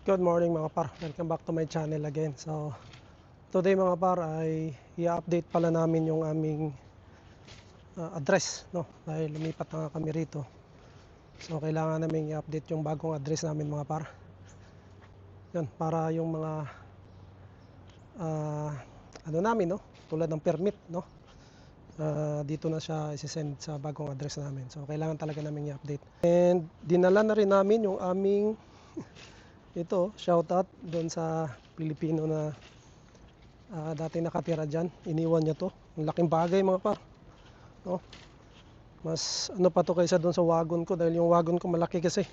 Good morning mga par, welcome back to my channel again. So today mga par ay i-update pala namin yung aming address, no? Dahil lumipat na kami rito. So kailangan namin i-update yung bagong address namin mga par. Yan, para yung mga ano namin, no? Tulad ng permit, no? Dito na siya isi-send sa bagong address namin. So kailangan talaga namin i-update. And dinala na rin namin yung aming ito, shout out doon sa Pilipino na dati nakatira dyan. Iniwan niya to. Ang laking bagay mga par, no? Mas ano pa to kaysa doon sa wagon ko, dahil yung wagon ko malaki kasi.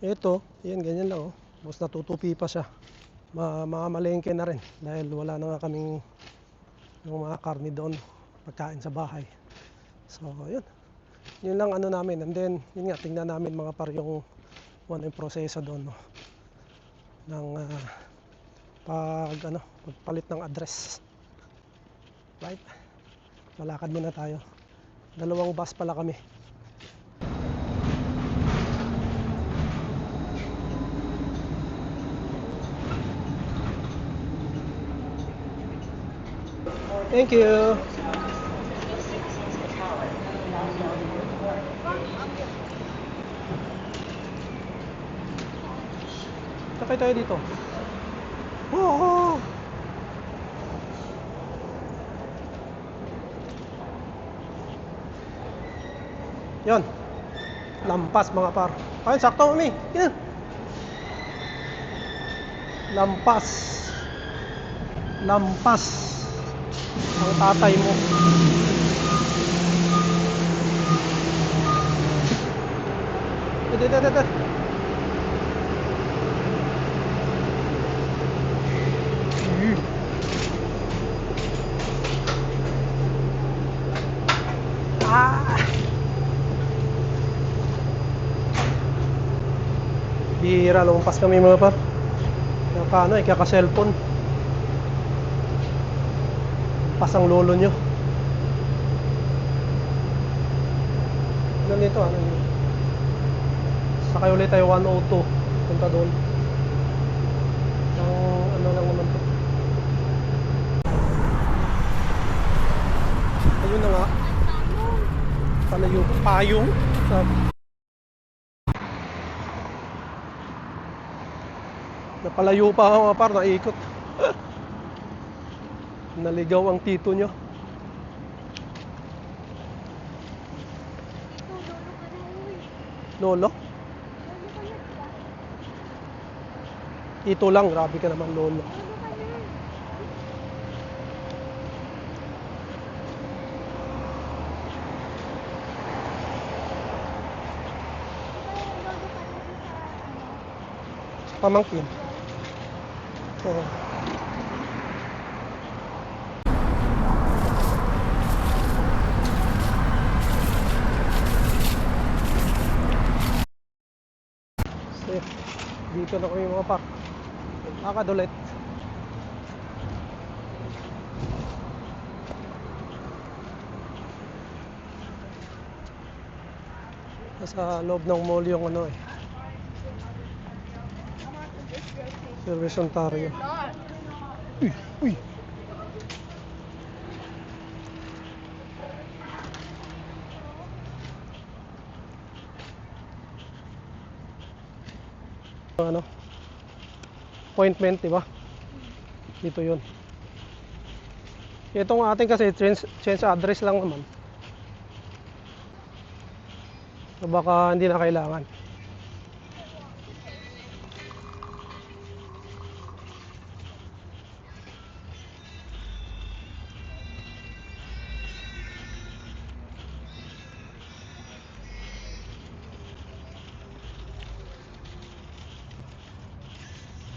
Ito, yan ganyan lang, oh. Mas natutupi pa siya. Mamalengke na rin dahil wala na nga kaming yung mga karni doon, pagkain sa bahay. So yun, yun lang ano namin. And then yun nga, tingnan namin mga par yung ano yung proseso doon, no? Ng pagpalit ng address. Right? Malakad muna tayo. 2 bus pala kami. Thank you. Sakay tayo dito. Oh! Yan. Lampas mga par. Ayun, sakto mami. Yan. Lampas. Lampas. Ang tatay mo. Ito. Bihira, lumpas kami mga par. Kaka-cellphone. Pasang lolo nyo. Ano nito? Sakay ulit tayo 102. Punta doon. Ano lang naman to. Ayun na nga. Payong. Napalayo pa ako mga par, naikot. Naligaw ang tito nyo. Lolo? Ito lang, grabe ka naman lolo. Pamangkin. Oo. Dito na kami mga par. Nakadulit. Nasa loob ng mall yung ano eh. Service Ontario. Uy. Ano? Appointment, di ba? Dito 'yun. Itong ating kasi change address lang naman. So baka hindi na kailangan.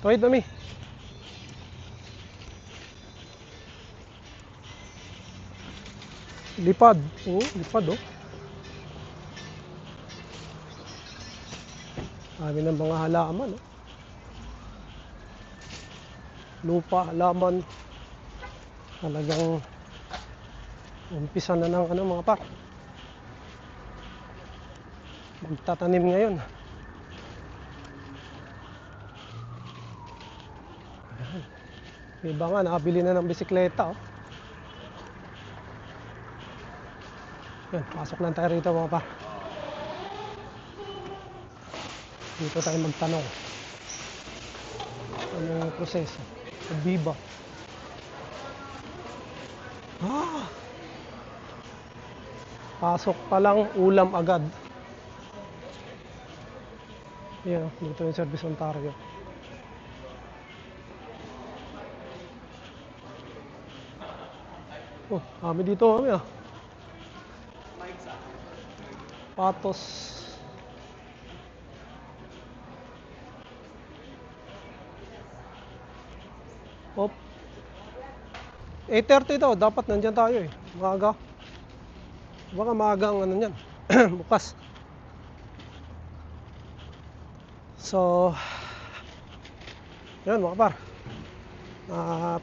Wait, mami. Lipad. Oo, lipad oh. Dami ng mga halaman oh. Lupa, halaman. Talagang umpisa na ng ano mga par. Magtatanim ngayon. Iba nga, nakabili na ng bisikleta. Oh. Yan, pasok lang tayo rito mga par. Dito tayo magtanong. Anong proseso? Viva. Pasok pa lang, ulam agad. Yan, dito yung Service Ontario. Oh, kami dito kami ah. Patos. Op. 8:30 daw, dapat nandyan tayo eh. Maaga. Baka maaga ang ano niyan. Bukas. So, yun mga par.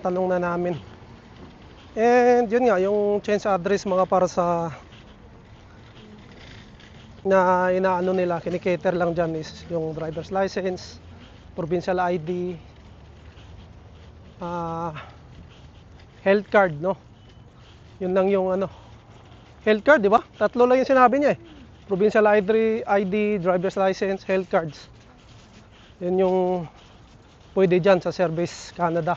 Tanong na namin. And yun nga, yung change address mga para sa na inaano nila, kinikater lang dyan is yung driver's license, provincial ID, health card, no? Yun lang yung ano, health card, di ba? Tatlo lang yung sinabi niya eh. Provincial ID, driver's license, health cards. Yun yung pwede dyan sa Service Canada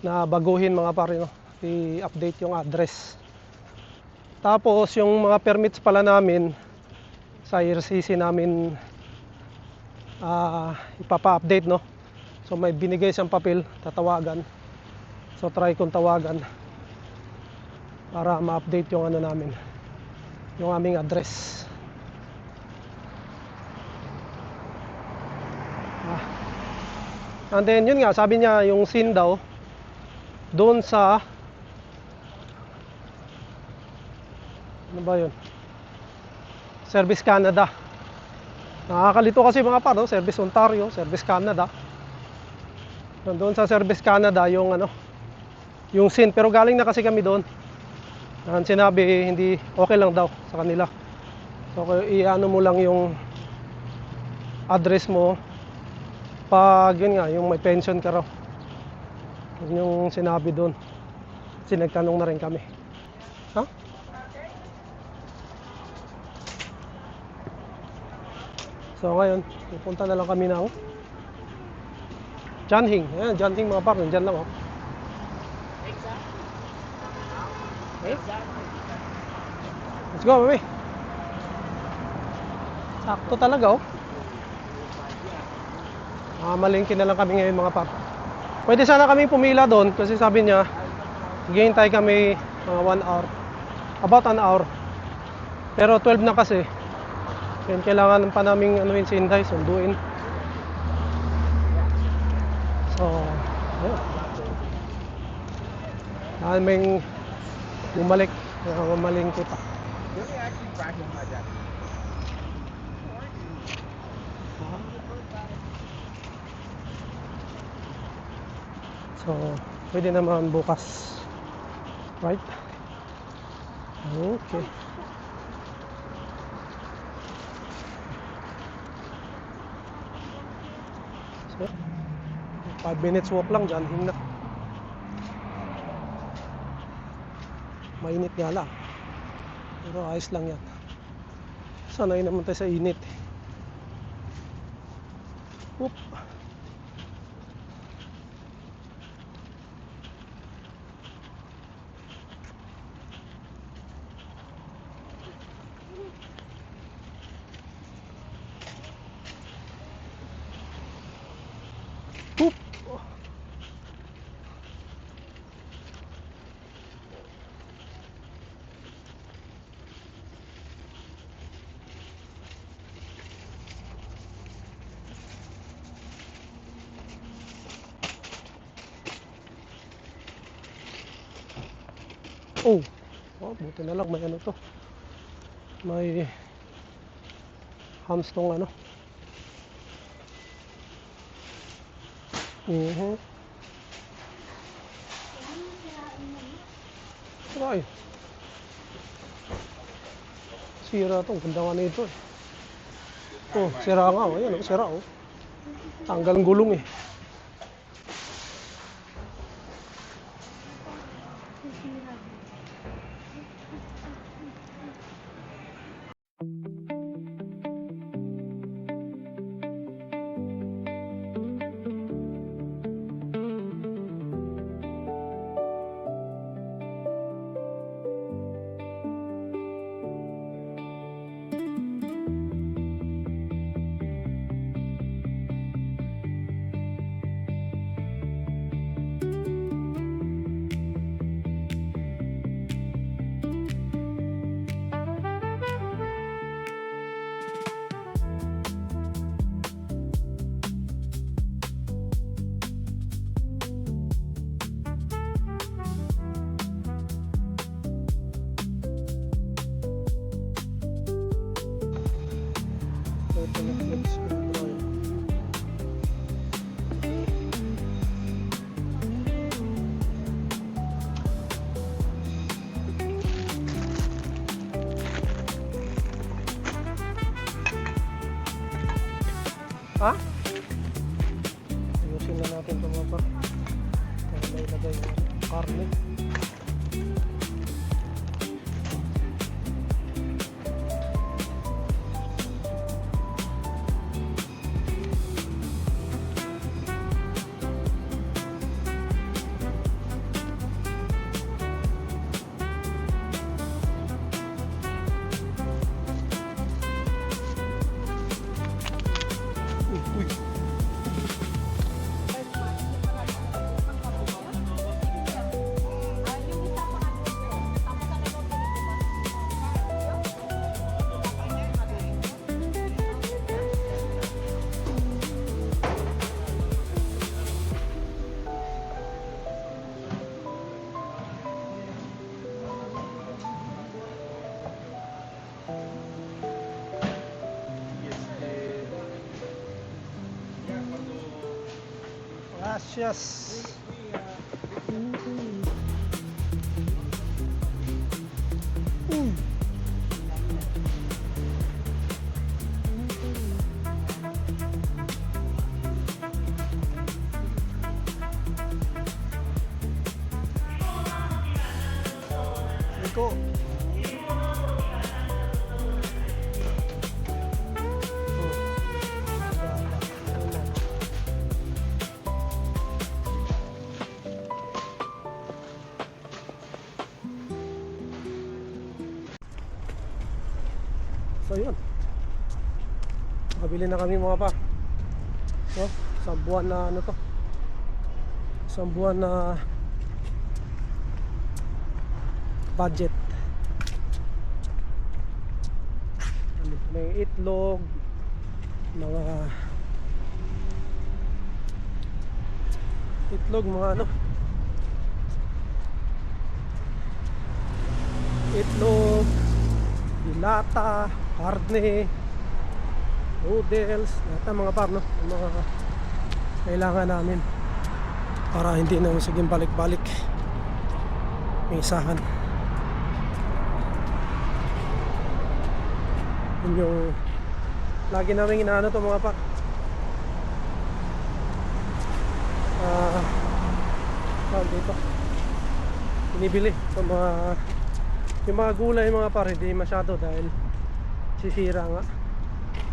na baguhin mga pare, no? I-update yung address. Tapos yung mga permits pala namin sa IRCC namin ipapa-update, no? So may binigay siyang papel, tatawagan. So try kong tawagan para ma-update yung ano namin, yung aming address. And then yun nga, sabi niya yung SIN daw doon sa ano ba yun? Service Canada. Nakakalito kasi mga par, no? Service Ontario, Service Canada. Doon sa Service Canada yung ano, yung SIN, pero galing na kasi kami doon. Ang sinabi hindi okay lang daw sa kanila. So i-ano mo lang yung address mo pag yun nga, yung may pension ka raw. Yun yung sinabi doon. Kasi nagtanong na rin kami. Ha? So ngayon, pupunta na lang kami ng Janhing. Ayan, Janhing mga par, nandyan lang oh. Let's go, baby. Sakto talaga oh. Malingki na lang kami ngayon mga par. Pwede sana kami pumila doon kasi sabi niya hintay kami 1 hour. About an hour. Pero 12 na kasi. Yan, kailangan pa naming anuin si Inday, sunduin. So, ayun. Naming bumalik. Mamalingki pa. So, pwede naman bukas. Right? Okay. So, 5 minutes walk lang dyan, hina. Mainit nga lang. Pero ayos lang yan. Sanay naman tayo sa init. Oop. Oop. Oh, buti na lang may ano to. May hams tong ano. Ay. Sira to, ganda nga nito eh. Oh, sira nga oh, ayan oh, sira oh. Tanggal ang gulong eh. Ha? Ayusin na natin ito mga par. Para may ilagay yung karne. Uy. Gracias. Iko. So yun, nakabili na kami mga pa. So, isang buwan na ano to, isang buwan na budget. May itlog, mga itlog, mga ano, itlog, dilata, karne, noodles, lahat ng mga par, no? Yung mga kailangan namin para hindi na masiging balik-balik may isahan. Yun yung lagi namin inaano to mga par. Tawag dito, binibili sa mga yung mga gulay mga par, hindi masyado dahil sisira nga.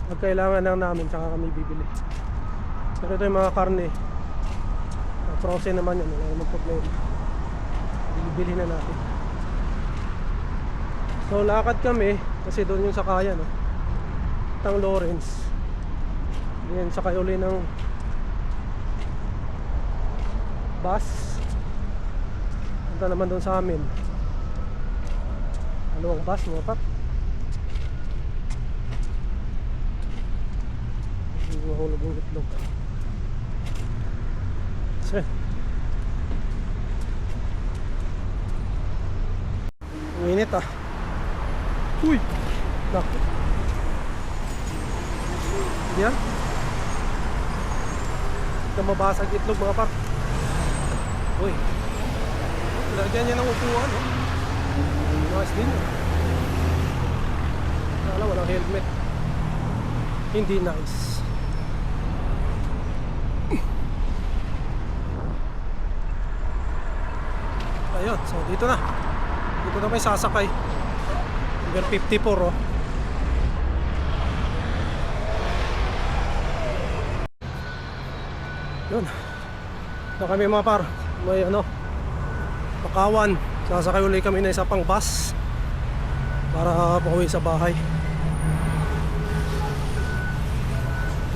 Pag kailangan lang namin tsaka kami bibili. Pero ito yung mga karne, frozen naman yan, wala namang problema, bibili na natin. So lakad kami kasi doon yung sakayan, no? Tang Lawrence. Yan, sakay uli ng bus. Punta naman doon sa amin. Ano ang bus mga pak? Mahulog yung itlog. So, ang init ah. Uy! Naku. Yan. Ito mabasag itlog mga pak. Uy. Lagyan niya ng upuan, oh. Nice din, oh. Wala, walang helmet. Hindi nice. Ayun, so dito na. Dito na may sasakay. Number 54, oh. Yun. So kami mga par, may ano, Pakawan. Sasakay ulit kami na isa pang bus para pauwi sa bahay.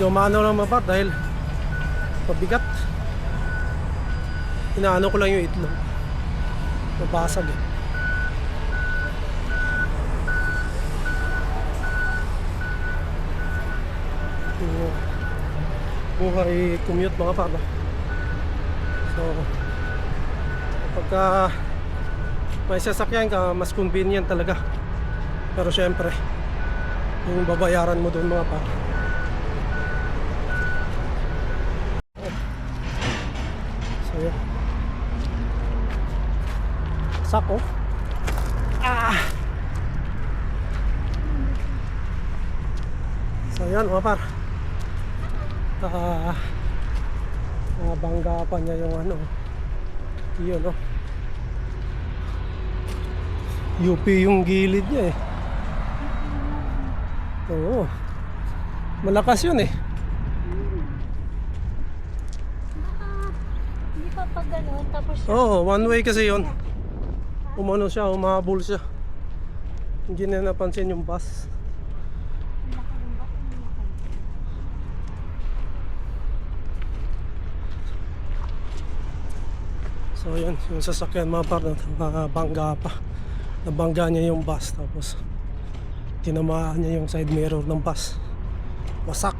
Yung mano lang mga par dahil pabigat. Inaano ko lang yung itlog. Nabasag eh. Buhay commute mga par. So pagka may sasakyan ka, mas convenient talaga. Pero syempre yung babayaran mo doon mga par. So yun, sako. So yan mga par, naka bangga pa niya yung ano. Yun, no? UP yung gilid niya eh. Oo. Malakas yun eh. Hindi pa pag gano'n, tapos Oo, one way kasi yun. Umano siya, umahabol siya. Hindi na napansin yung bus. So yun, yung sasakyan mga par, bangga pa. Nabangga niya yung bus, tapos tinamaan niya yung side mirror ng bus. Wasak.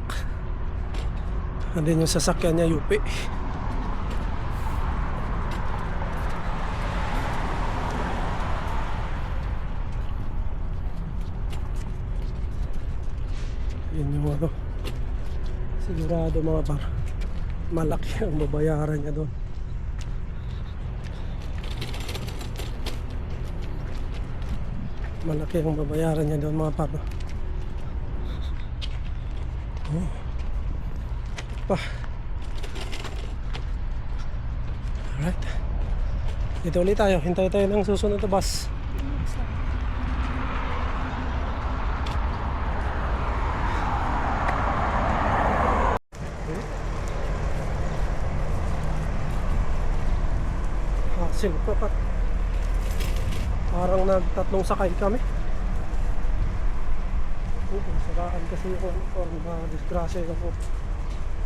And then yung sasakyan niya, yupi. Yun yung ano, sigurado mga par, malaki ang babayaran niya doon. Malaki ang babayaran niya doon mga par. Oh. Pa. Alright. Dito ulit tayo, hintay tayo ng susunod na bus. Silpa pa. Parang nagtatlong sakay kami. Saraan kasi yung or disgrasya yung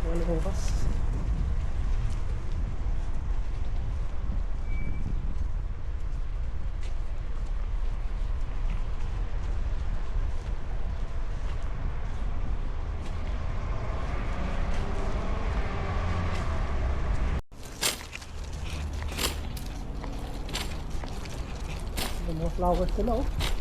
walang bus. Mga flowers nila oh.